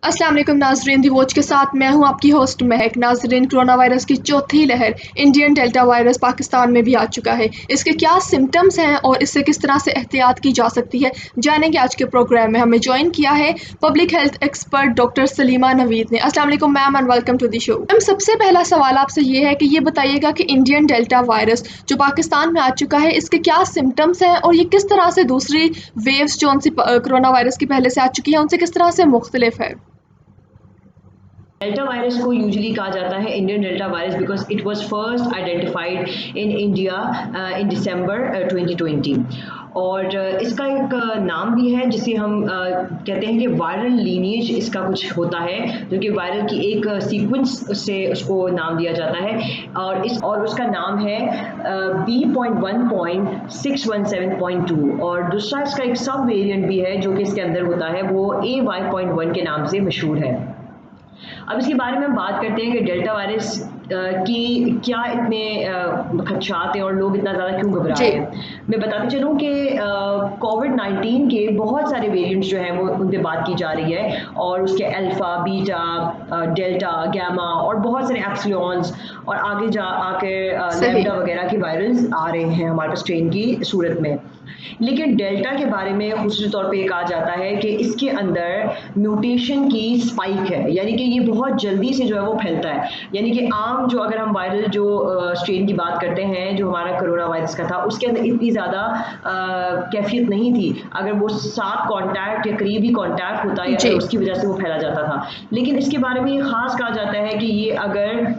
अस्सलाम वालेकुम नाजरीन, दी वॉच के साथ मैं हूं आपकी होस्ट महक। नाजरीन, कोरोना वायरस की चौथी लहर इंडियन डेल्टा वायरस पाकिस्तान में भी आ चुका है। इसके क्या सिम्टम्स हैं और इससे किस तरह से एहतियात की जा सकती है, जानेंगे आज के प्रोग्राम में। हमें ज्वाइन किया है public health expert doctor Salima Naveed ने। अस्सलाम वालेकुम ma'am and welcome to the show. Ma'am, सबसे पहला सवाल आपसे ये है कि ये बताइएगा कि इंडियन डेल्टा वायरस जो पाकिस्तान में आ चुका है, इसके क्या सिम्टम्स हैं और ये किस तरह से दूसरी वेव्स जो उनसे कोरोना वायरस की पहले से आ चुकी है उनसे किस तरह से मुख्तलिफ है। डेल्टा वायरस को यूजुअली कहा जाता है Indian delta virus because it was first identified in India in December 2020 और इसका एक नाम भी है जिसे हम कहते हैं कि वायरल लीनिएज इसका कुछ होता है, जो कि वायरल की एक सीक्वेंस से उसको नाम दिया जाता है और उसका नाम है B.1.617.2 और दूसरा इसका एक सब वेरिएंट भी है जो कि इसके अंदर होता है, वो AY.1 के नाम से मशहूर है। अब इसके बारे में हम बात करते हैं कि डेल्टा वायरस की क्या इतने खदशात हैं और लोग इतना ज़्यादा क्यों घबरा रहे हैं। मैं बताते चलूँ कि कोविड-19 के बहुत सारे वेरिएंट्स जो हैं वो उन पर बात की जा रही है और उसके अल्फ़ा, बीटा, डेल्टा, गामा और बहुत सारे एप्सिलॉन्स और आगे आके लैम्डा वगैरह के वायरल्स आ रहे हैं हमारे पास स्ट्रेन की सूरत में। लेकिन डेल्टा के बारे में खुसूसी तौर पे कहा जाता है कि इसके अंदर म्यूटेशन की स्पाइक है, यानी कि ये बहुत जल्दी से जो है वो फैलता है। यानी कि आम जो अगर हम वायरल जो स्ट्रेन की बात करते हैं जो हमारा कोरोना वायरस का था, उसके अंदर इतनी ज़्यादा कैफियत नहीं थी। अगर वो साथ कॉन्टैक्ट या करीबी कॉन्टैक्ट होता है तो उसकी वजह से वो फैला जाता था। लेकिन इसके बारे में ये ख़ास कहा जाता है कि ये अगर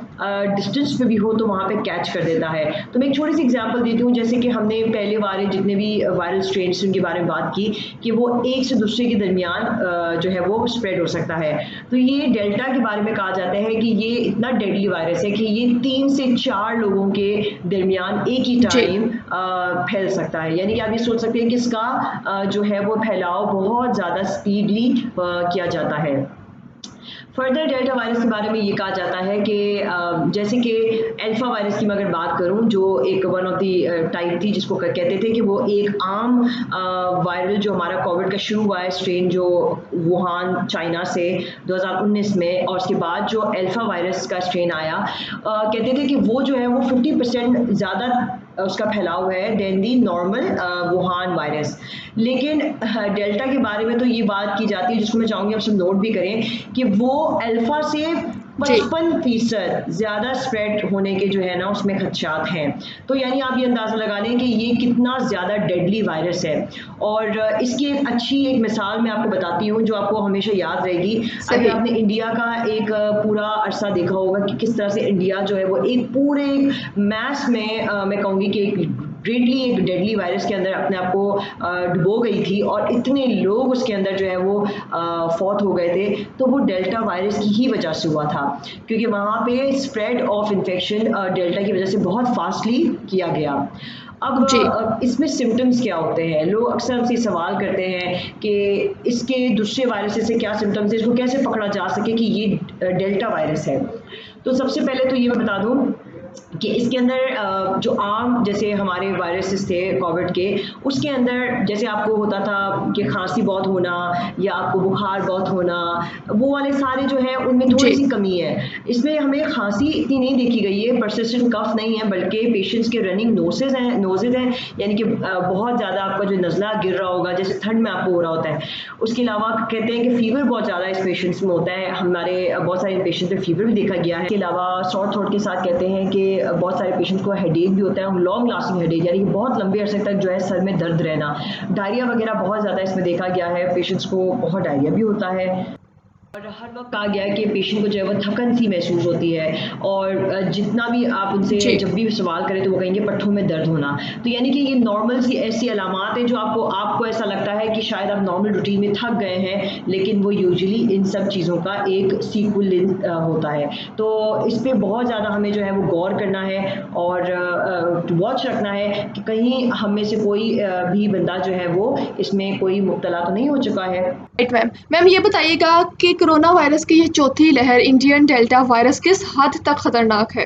डिस्टेंस पे भी हो तो वहाँ पे कैच कर देता है। तो मैं एक छोटी सी एग्जांपल देती हूँ, जैसे कि हमने पहले वाले जितने भी वायरल स्ट्रेन्स उनके बारे में बात की कि वो एक से दूसरे के दरमियान जो है वो स्प्रेड हो सकता है। तो ये डेल्टा के बारे में कहा जाता है कि ये इतना डेडली वायरस है कि ये 3 से 4 लोगों के दरमियान एक ही टाइम फैल सकता है। यानी कि आप ये सोच सकते हैं कि इसका जो है वो फैलाव बहुत ज़्यादा स्पीडली किया जाता है। फर्दर डेल्टा वायरस के बारे में ये कहा जाता है कि जैसे कि अल्फा वायरस की मैं अगर बात करूं जो एक वन ऑफ दी टाइप थी जिसको कहते थे कि वो एक आम वायरल जो हमारा कोविड का शुरू हुआ है स्ट्रेन जो वुहान चाइना से 2019 में, और उसके बाद जो अल्फा वायरस का स्ट्रेन आया, कहते थे कि वो जो है वो 50% ज़्यादा उसका फैलाव है than the normal Wuhan virus. लेकिन डेल्टा के बारे में तो ये बात की जाती है, जिसको मैं चाहूँगी आप सब नोट भी करें, कि वो अल्फा से 55% ज़्यादा स्प्रेड होने के जो है ना उसमें खदशात हैं। तो यानी आप ये अंदाज़ा लगा लें कि ये कितना ज़्यादा डेडली वायरस है। और इसकी एक अच्छी एक मिसाल मैं आपको बताती हूँ जो आपको हमेशा याद रहेगी। अगर आपने इंडिया का एक पूरा अरसा देखा होगा कि किस तरह से इंडिया जो है वो एक पूरे मैस में मैं कहूँगी कि एक डेडली वायरस के अंदर अपने आप को डुबो गई थी और इतने लोग उसके अंदर जो है वो फौत हो गए थे, तो वो डेल्टा वायरस की ही वजह से हुआ था, क्योंकि वहाँ पे स्प्रेड ऑफ इन्फेक्शन डेल्टा की वजह से बहुत फास्टली किया गया। अब इसमें सिम्टम्स क्या होते हैं, लोग अक्सर हमसे सवाल करते हैं कि इसके दूसरे वायरस से क्या सिम्टम्स है, इसको कैसे पकड़ा जा सके कि ये डेल्टा वायरस है। तो सबसे पहले तो ये मैं बता दूँ कि इसके अंदर जो आम जैसे हमारे वायरसेस थे कोविड के, उसके अंदर जैसे आपको होता था कि खांसी बहुत होना या आपको बुखार बहुत होना, वो वाले सारे जो है उनमें थोड़ी सी कमी है। इसमें हमें खांसी इतनी नहीं देखी गई है, परसिस्टेंट कफ नहीं है, बल्कि पेशेंट्स के रनिंग नोजेज हैं, यानी कि बहुत ज़्यादा आपका जो नज़ला गिर रहा होगा जैसे ठंड में आपको हो रहा होता है। उसके अलावा कहते हैं कि फीवर बहुत ज़्यादा इस पेशेंट्स में होता है, हमारे बहुत सारे पेशेंट्स में फीवर भी देखा गया है। इसके अलावा सॉर थ्रोट के साथ कहते हैं कि बहुत सारे पेशेंट्स को हेडेक भी होता है, लॉन्ग लास्टिंग हेडेक, यानी कि बहुत लंबे अरसे तक जो है सर में दर्द रहना। डायरिया वगैरह बहुत ज़्यादा इसमें देखा गया है, पेशेंट्स को बहुत डायरिया भी होता है। और हर वक्त कहा गया है कि पेशेंट को जो है वो थकन सी महसूस होती है और जितना भी आप उनसे जब भी सवाल करें तो वो कहेंगे पट्ठों में दर्द होना। तो यानी कि ये नॉर्मल सी ऐसी अलामात हैं जो आपको ऐसा लगता है कि शायद आप नॉर्मल रूटीन में थक गए हैं, लेकिन वो यूजुअली इन सब चीज़ों का एक सीक्वल होता है। तो इस पर बहुत ज़्यादा हमें जो है वो गौर करना है और वॉच रखना है कि कहीं हम में से कोई भी बंदा जो है वो इसमें कोई मुब्तला तो नहीं हो चुका है। राइट मैम, ये बताइएगा कि कोरोना वायरस की ये चौथी लहर इंडियन डेल्टा वायरस किस हद तक खतरनाक है।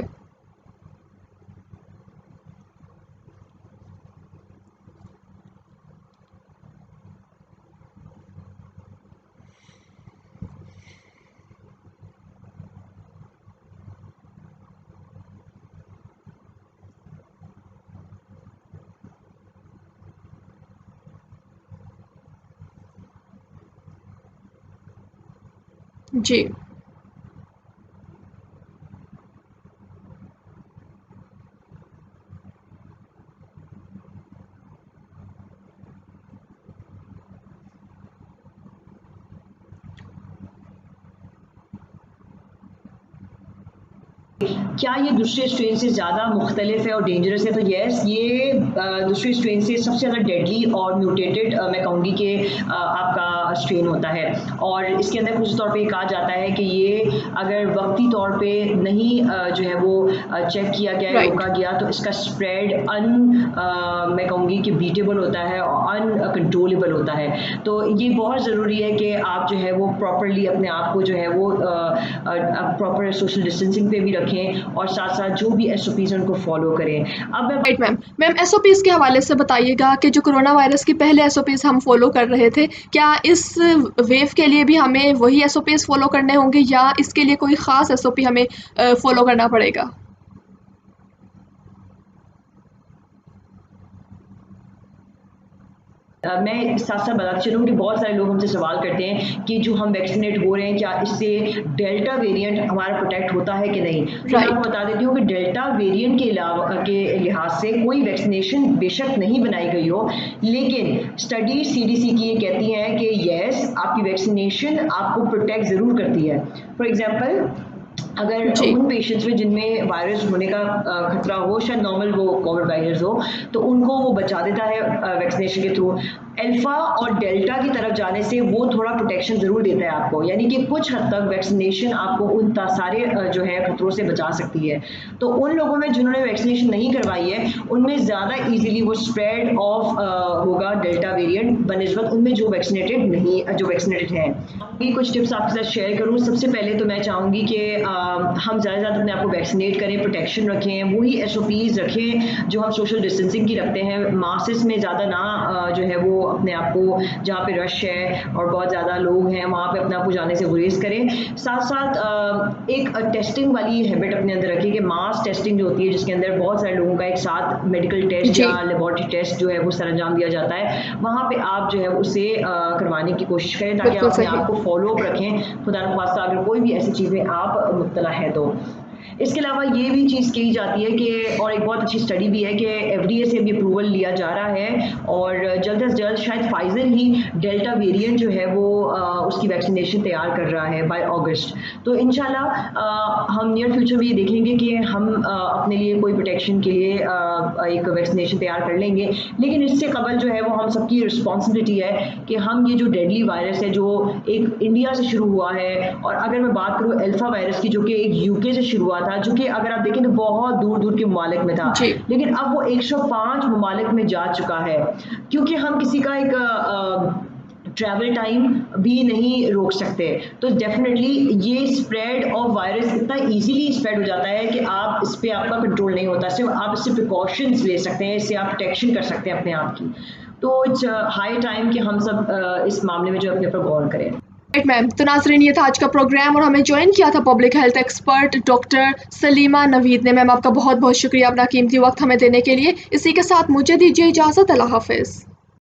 जी। क्या ये दूसरे स्ट्रेन से ज़्यादा मुख्तलिफ है और डेंजरस है? तो येस, ये दूसरे स्ट्रेन से सबसे ज़्यादा डेडली और म्यूटेटेड मैं कहूँगी कि आपका स्ट्रेन होता है। और इसके अंदर कुछ तौर पे कहा जाता है कि ये अगर वक्ती तौर पे नहीं जो है वो चेक किया गया, राइट। रोका गया, तो इसका स्प्रेड मैं कहूँगी कि बीटेबल होता है और अनकंट्रोलेबल होता है। तो ये बहुत ज़रूरी है कि आप जो है वो प्रॉपरली अपने आप को जो है वो प्रॉपर सोशल डिस्टेंसिंग पे भी रखें और साथ साथ जो भी SOPs हैं उनको फॉलो करें। अब मैं राइट मैम। मैम SOPs के हवाले से बताइएगा कि जो कोरोना वायरस की पहले SOPs हम फॉलो कर रहे थे, क्या इस वेव के लिए भी हमें वही SOPs फॉलो करने होंगे या इसके लिए कोई ख़ास SOP हमें फॉलो करना पड़ेगा? मैं साथ-साथ बताती चलूँ कि बहुत सारे लोग हमसे सवाल करते हैं कि जो हम वैक्सीनेट हो रहे हैं, क्या इससे डेल्टा वेरिएंट हमारा प्रोटेक्ट होता है कि नहीं? तो मैं आपको राइट। बता देती हूँ कि डेल्टा वेरिएंट के लिहाज से कोई वैक्सीनेशन बेशक नहीं बनाई गई हो, लेकिन स्टडी CDC की ये कहती हैं कि येस, आपकी वैक्सीनेशन आपको प्रोटेक्ट ज़रूर करती है। फॉर एग्ज़ाम्पल, अगर जी। उन पेशेंट्स में जिनमें वायरस होने का खतरा हो, शायद नॉर्मल वो कोविड वायरस हो, तो उनको वो बचा देता है वैक्सीनेशन के थ्रू। अल्फा और डेल्टा की तरफ जाने से वो थोड़ा प्रोटेक्शन ज़रूर देता है आपको, यानी कि कुछ हद तक वैक्सीनेशन आपको उन सारे जो है खतरों से बचा सकती है। तो उन लोगों में जिन्होंने वैक्सीनेशन नहीं करवाई है, उनमें ज़्यादा ईजिली वो स्प्रेड ऑफ होगा डेल्टा वेरिएंट बनिस्बत उनमें जो वैक्सीनेटेड हैं। ये कुछ टिप्स आपके साथ शेयर करूँ। सबसे पहले तो मैं चाहूँगी कि हम ज़्यादा से ज़्यादा अपने आप को वैक्सीनेट करें, प्रोटेक्शन रखें, वही SOPs रखें जो हम सोशल डिस्टेंसिंग की रखते हैं। मासेस में ज़्यादा ना जो है वो अपने आप को, जहाँ पे रश है और बहुत ज़्यादा लोग हैं वहाँ पे अपने आप को जाने से गुरेज करें। साथ साथ एक टेस्टिंग वाली हैबिट अपने अंदर रखें कि मास टेस्टिंग जो होती है जिसके अंदर बहुत सारे लोगों का एक साथ मेडिकल टेस्ट जी। या लेबॉरेटरी टेस्ट जो है वो सरंजाम दिया जाता है, वहाँ पे आप जो है उसे करवाने की कोशिश करें ताकि बिल्कुल आप अपने सही। आप को फॉलो अप रखें, खुदा न ख्वास्ता अगर कोई भी ऐसी चीज़ में आप मुब्तला है तो। इसके अलावा ये भी चीज़ कही जाती है कि, और एक बहुत अच्छी स्टडी भी है कि FDA से भी अप्रूवल लिया जा रहा है और जल्द से जल्द शायद फाइजर ही डेल्टा वेरिएंट जो है वो उसकी वैक्सीनेशन तैयार कर रहा है बाय अगस्त। तो इंशाल्लाह हम नियर फ्यूचर में ये देखेंगे कि हम अपने लिए कोई प्रोटेक्शन के लिए एक वैक्सीनेशन तैयार कर लेंगे, लेकिन इससे कबल जो है वो हम सबकी रिस्पॉन्सिबिलिटी है कि हम ये जो डेडली वायरस है जो एक इंडिया से शुरू हुआ है, और अगर मैं बात करूँ अल्फा वायरस की जो कि एक UK से शुरू हुआ था, जो कि अगर आप देखें तो बहुत दूर दूर के ममालिक में था, जी। लेकिन अब वो 105 ममालिक में जा चुका है, क्योंकि हम किसी का एक ट्रैवल टाइम भी नहीं रोक सकते। तो डेफिनेटली ये स्प्रेड ऑफ वायरस इतना इजीली स्प्रेड हो जाता है कि आप इस पे आपका कंट्रोल नहीं होता, सिर्फ आप इससे प्रिकॉशंस ले सकते हैं, इससे आप प्रोटेक्शन कर सकते हैं अपने आप की। तो इट्स हाई टाइम कि हम सब इस मामले में जो अपने ऊपर गौर करें। Right ma'am. तो नाज़रीन, ये था आज का प्रोग्राम और हमें ज्वाइन किया था public health expert doctor Salima Naveed ने। मैम आपका बहुत बहुत शुक्रिया अपना कीमती वक्त हमें देने के लिए। इसी के साथ मुझे दीजिए इजाज़त। अल्लाह हाफ़िज़।